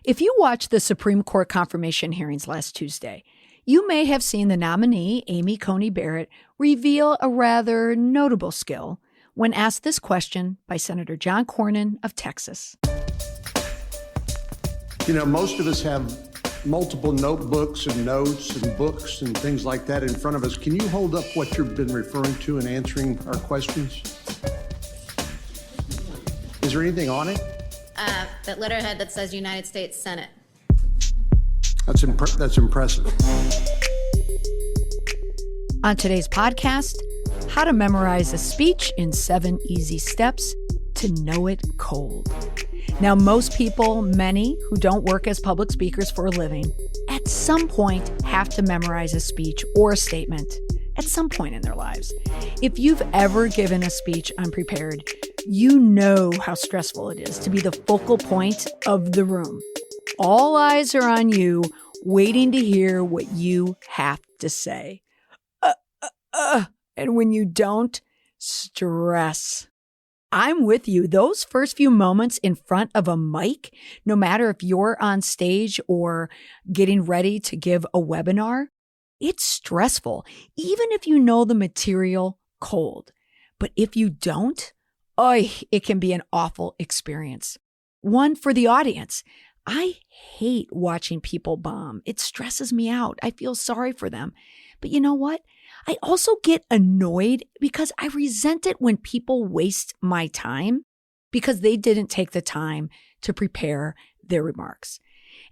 If you watched the Supreme Court confirmation hearings last Tuesday, you may have seen the nominee, Amy Coney Barrett, reveal a rather notable skill when asked this question by Senator John Cornyn of Texas. You know, most of us have multiple notebooks and notes and books and things like that in front of us. Can you hold up what you've been referring to in answering our questions? Is there anything on it? That letterhead that says United States Senate. That's impressive. On today's podcast, how to memorize a speech in 7 easy steps to know it cold. Now, most people, many who don't work as public speakers for a living, at some point have to memorize a speech or a statement at some point in their lives. If you've ever given a speech unprepared, you know how stressful it is to be the focal point of the room. All eyes are on you, waiting to hear what you have to say. And when you don't, stress. I'm with you. Those first few moments in front of a mic, no matter if you're on stage or getting ready to give a webinar, it's stressful, even if you know the material cold. But if you don't, it can be an awful experience. One for the audience. I hate watching people bomb. It stresses me out. I feel sorry for them. But you know what? I also get annoyed because I resent it when people waste my time because they didn't take the time to prepare their remarks.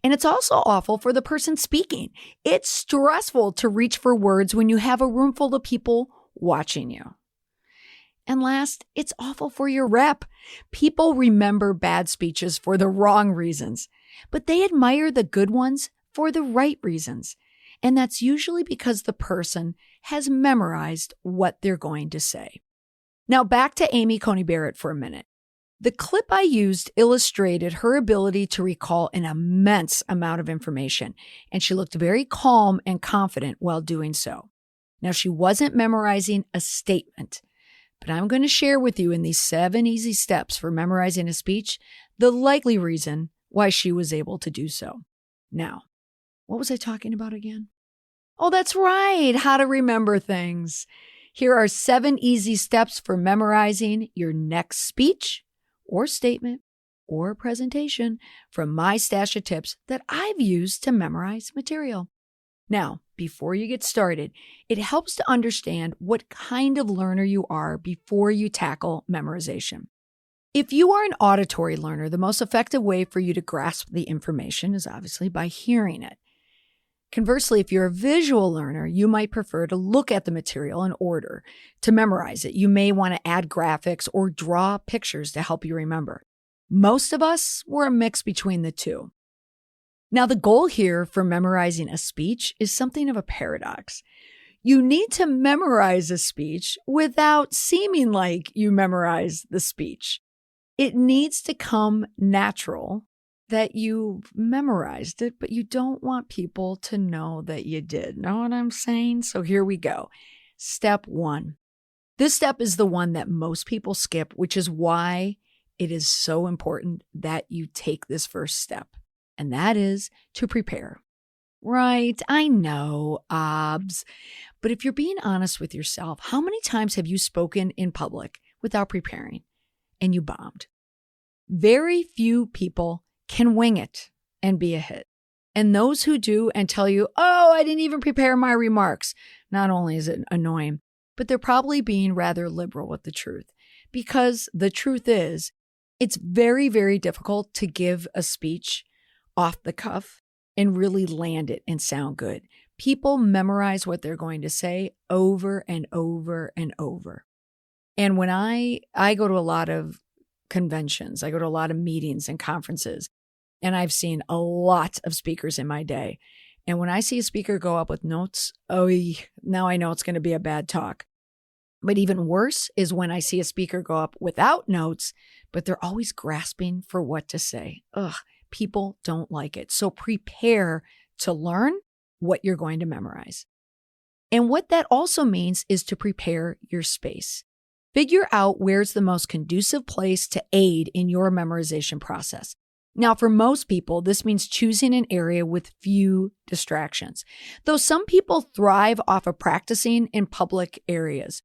And it's also awful for the person speaking. It's stressful to reach for words when you have a room full of people watching you. And last, it's awful for your rep. People remember bad speeches for the wrong reasons, but they admire the good ones for the right reasons. And that's usually because the person has memorized what they're going to say. Now back to Amy Coney Barrett for a minute. The clip I used illustrated her ability to recall an immense amount of information, and she looked very calm and confident while doing so. Now, she wasn't memorizing a statement, but I'm going to share with you in these 7 easy steps for memorizing a speech the likely reason why she was able to do so. Now, what was I talking about again? Oh, that's right, how to remember things. Here are 7 easy steps for memorizing your next speech or statement or presentation from my stash of tips that I've used to memorize material. Now, before you get started, it helps to understand what kind of learner you are before you tackle memorization. If you are an auditory learner, the most effective way for you to grasp the information is obviously by hearing it. Conversely, if you're a visual learner, you might prefer to look at the material in order to memorize it. You may want to add graphics or draw pictures to help you remember. Most of us were a mix between the two. Now, the goal here for memorizing a speech is something of a paradox. You need to memorize a speech without seeming like you memorize the speech. It needs to come natural that you've memorized it, but you don't want people to know that you did. Know what I'm saying? So here we go. Step 1. This step is the one that most people skip, which is why it is so important that you take this first step. And that is to prepare. Right, I know, obs. But if you're being honest with yourself, how many times have you spoken in public without preparing and you bombed? Very few people can wing it and be a hit. And those who do and tell you, I didn't even prepare my remarks, not only is it annoying, but they're probably being rather liberal with the truth. Because the truth is, it's very, very difficult to give a speech off the cuff and really land it and sound good. People memorize what they're going to say over and over and over. And when I go to a lot of conventions, I go to a lot of meetings and conferences, and I've seen a lot of speakers in my day. And when I see a speaker go up with notes, now I know it's going to be a bad talk. But even worse is when I see a speaker go up without notes, but they're always grasping for what to say. People don't like it. So prepare to learn what you're going to memorize. And what that also means is to prepare your space. Figure out where's the most conducive place to aid in your memorization process. Now, for most people, this means choosing an area with few distractions, though some people thrive off of practicing in public areas.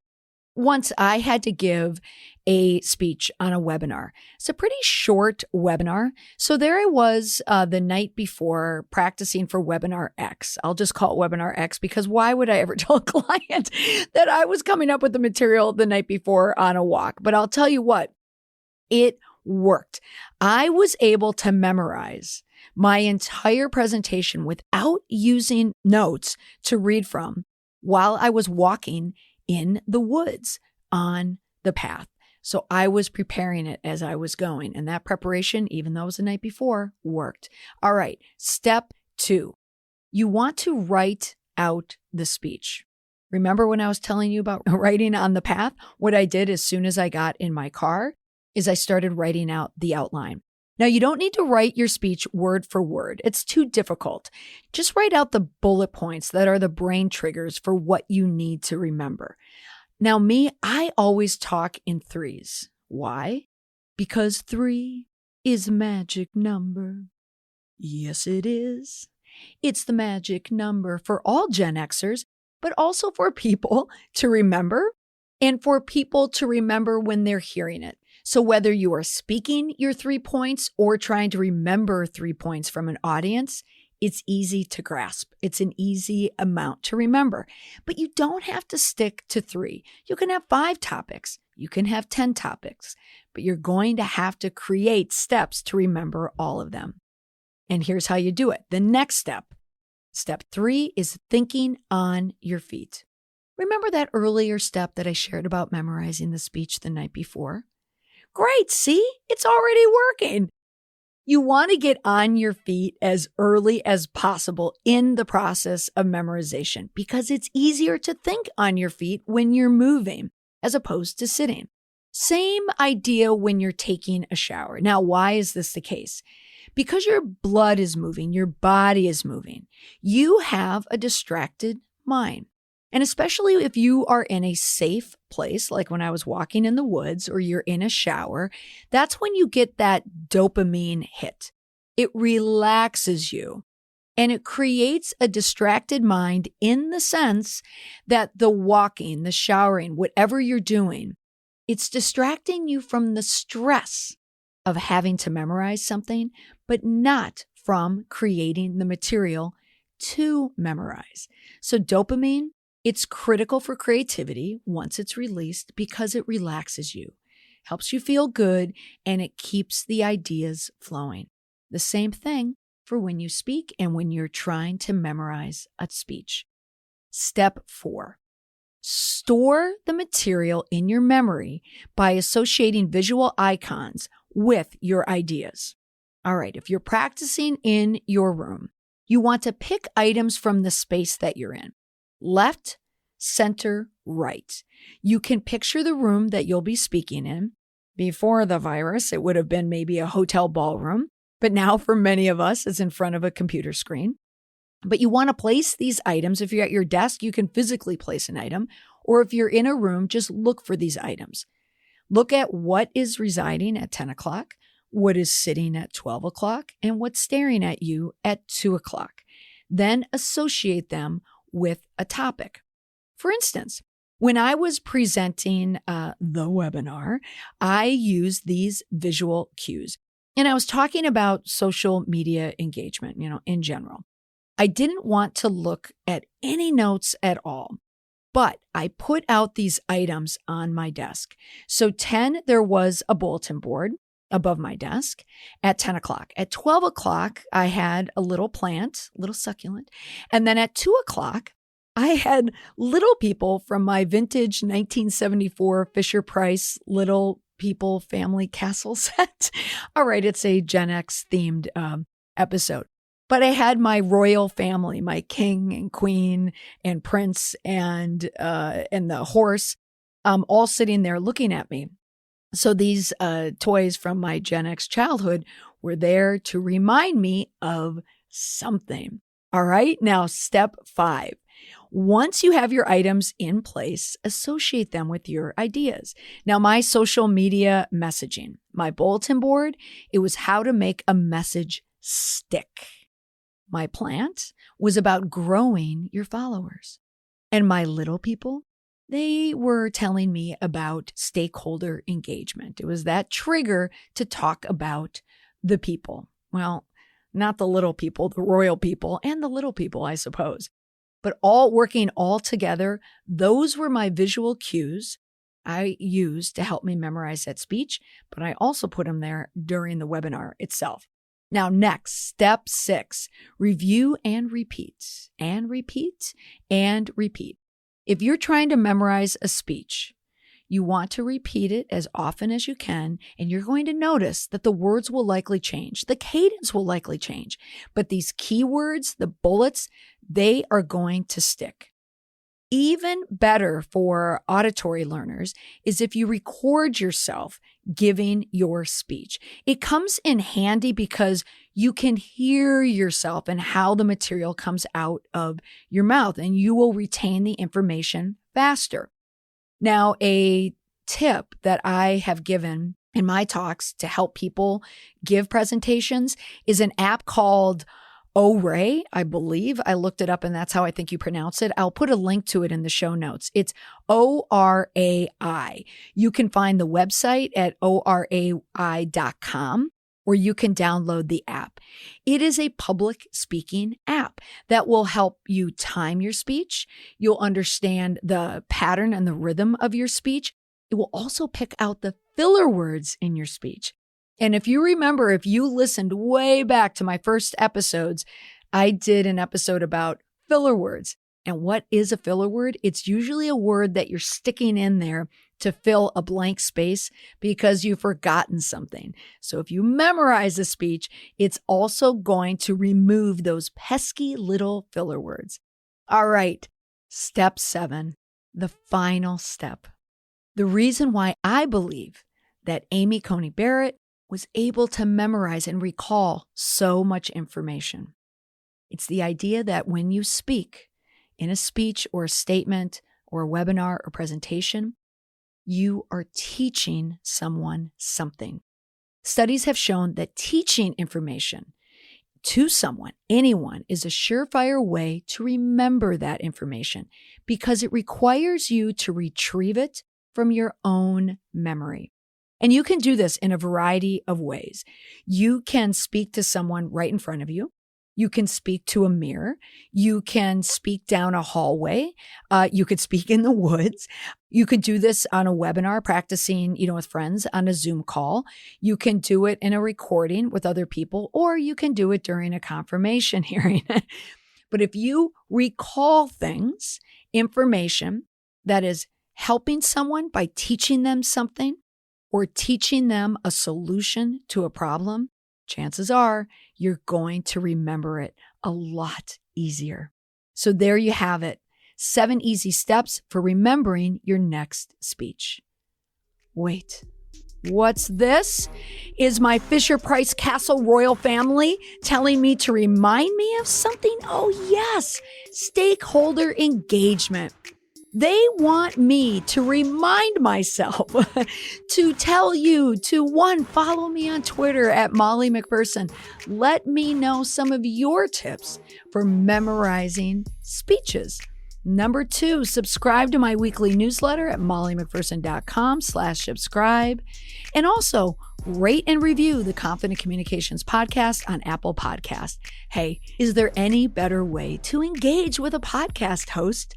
Once I had to give a speech on a webinar. It's a pretty short webinar. So there I was the night before practicing for webinar X. I'll just call it webinar X because why would I ever tell a client that I was coming up with the material the night before on a walk? But I'll tell you what, it worked. I was able to memorize my entire presentation without using notes to read from while I was walking in the woods on the path. So I was preparing it as I was going. And that preparation, even though it was the night before, worked. All right. Step 2. You want to write out the speech. Remember when I was telling you about writing on the path? What I did as soon as I got in my car is I started writing out the outline. Now, you don't need to write your speech word for word. It's too difficult. Just write out the bullet points that are the brain triggers for what you need to remember. Now, me, I always talk in threes. Why? Because 3 is a magic number. Yes, it is. It's the magic number for all Gen Xers, but also for people to remember and for people to remember when they're hearing it. So whether you are speaking your 3 points or trying to remember 3 points from an audience, it's easy to grasp. It's an easy amount to remember. But you don't have to stick to 3. You can have 5 topics. You can have 10 topics. But you're going to have to create steps to remember all of them. And here's how you do it. The next step, step 3, is thinking on your feet. Remember that earlier step that I shared about memorizing the speech the night before? Great, see? It's already working. You want to get on your feet as early as possible in the process of memorization because it's easier to think on your feet when you're moving as opposed to sitting. Same idea when you're taking a shower. Now, why is this the case? Because your blood is moving, your body is moving. You have a distracted mind. And especially if you are in a safe place, like when I was walking in the woods or you're in a shower, that's when you get that dopamine hit. It relaxes you and it creates a distracted mind in the sense that the walking, the showering, whatever you're doing, it's distracting you from the stress of having to memorize something, but not from creating the material to memorize. So dopamine, it's critical for creativity once it's released because it relaxes you, helps you feel good, and it keeps the ideas flowing. The same thing for when you speak and when you're trying to memorize a speech. Step 4, store the material in your memory by associating visual icons with your ideas. All right, if you're practicing in your room, you want to pick items from the space that you're in. Left, center, right. You can picture the room that you'll be speaking in. Before the virus, it would have been maybe a hotel ballroom, but now for many of us, it's in front of a computer screen. But you want to place these items. If you're at your desk, you can physically place an item, or if you're in a room, just look for these items. Look at what is residing at 10 o'clock, what is sitting at 12 o'clock, and what's staring at you at 2 o'clock. Then associate them with a topic. For instance, when I was presenting the webinar, I used these visual cues. And I was talking about social media engagement, in general. I didn't want to look at any notes at all, but I put out these items on my desk. So 10, there was a bulletin board above my desk at 10 o'clock. At 12 o'clock, I had a little plant, little succulent. And then at 2 o'clock, I had little people from my vintage 1974 Fisher-Price Little People Family Castle set. All right, it's a Gen X themed episode. But I had my royal family, my king and queen and prince and the horse, all sitting there looking at me. So these toys from my Gen X childhood were there to remind me of something. All right, now step 5. Once you have your items in place, associate them with your ideas. Now, my social media messaging, my bulletin board, it was how to make a message stick. My plant was about growing your followers. And my little people, they were telling me about stakeholder engagement. It was that trigger to talk about the people. Well, not the little people, the royal people, and the little people, I suppose. But all working all together, those were my visual cues I used to help me memorize that speech, but I also put them there during the webinar itself. Now, next, step 6, review and repeat, and repeat, and repeat. If you're trying to memorize a speech, you want to repeat it as often as you can, and you're going to notice that the words will likely change. The cadence will likely change, but these keywords, the bullets, they are going to stick. Even better for auditory learners is if you record yourself giving your speech. It comes in handy because you can hear yourself and how the material comes out of your mouth, and you will retain the information faster. Now, a tip that I have given in my talks to help people give presentations is an app called Oray, I believe. I looked it up and that's how I think you pronounce it. I'll put a link to it in the show notes. It's ORAI. You can find the website at orai.com, or you can download the app. It is a public speaking app that will help you time your speech. You'll understand the pattern and the rhythm of your speech. It will also pick out the filler words in your speech. And if you remember, if you listened way back to my first episodes, I did an episode about filler words. And what is a filler word? It's usually a word that you're sticking in there to fill a blank space because you've forgotten something. So if you memorize a speech, it's also going to remove those pesky little filler words. All right, step 7, the final step. The reason why I believe that Amy Coney Barrett was able to memorize and recall so much information. It's the idea that when you speak in a speech or a statement or a webinar or presentation, you are teaching someone something. Studies have shown that teaching information to someone, anyone, is a surefire way to remember that information because it requires you to retrieve it from your own memory. And you can do this in a variety of ways. You can speak to someone right in front of you. You can speak to a mirror. You can speak down a hallway. You could speak in the woods. You could do this on a webinar, practicing, with friends on a Zoom call. You can do it in a recording with other people, or you can do it during a confirmation hearing. But if you recall things, information that is helping someone by teaching them something, or teaching them a solution to a problem, chances are you're going to remember it a lot easier. So there you have it. 7 easy steps for remembering your next speech. Wait, what's this? Is my Fisher-Price Castle royal family telling me to remind me of something? Oh yes, stakeholder engagement. They want me to remind myself to tell you to, 1, follow me on Twitter at Molly McPherson. Let me know some of your tips for memorizing speeches. Number 2, subscribe to my weekly newsletter at mollymcpherson.com/subscribe. And also rate and review the Confident Communications podcast on Apple Podcasts. Hey, is there any better way to engage with a podcast host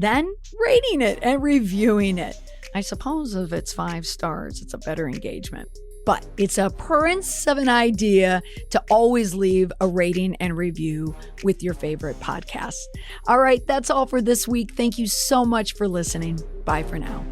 than rating it and reviewing it? I suppose if it's 5 stars, it's a better engagement. But it's a prince of an idea to always leave a rating and review with your favorite podcast. All right, that's all for this week. Thank you so much for listening. Bye for now.